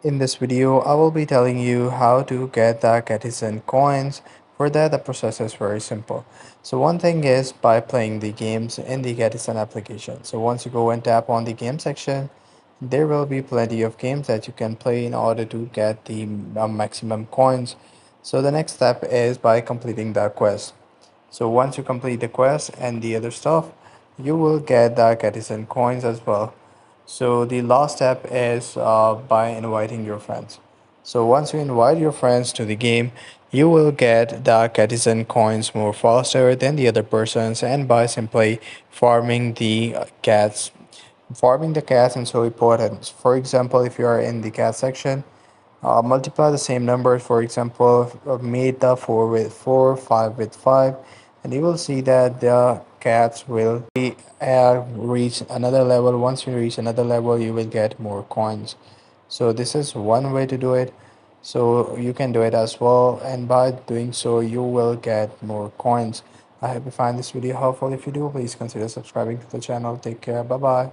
In this video, I will be telling you how to get the Catizen coins. For that, the process is very simple. So one thing is by playing the games in the Catizen application. So once you go and tap on the game section, there will be plenty of games that you can play in order to get the maximum coins. So the next step is by completing the quest. So once you complete the quest and the other stuff, you will get the Catizen coins as well. So the last step is by inviting your friends. So once you invite your friends to the game, you will get the Catizen coins more faster than the other persons and by simply farming the cats. Farming the cats is so important. For example, if you are in the cat section, multiply the same numbers. For example, made the 4 with 4, 5 with 5, and you will see that the cats will be, reach another level. Once you reach another level, you will get more coins. So this is one way to do it. So you can do it as well, and by doing so, you will get more coins. I hope you find this video helpful. If you do, please consider subscribing to the channel. Take care. Bye bye.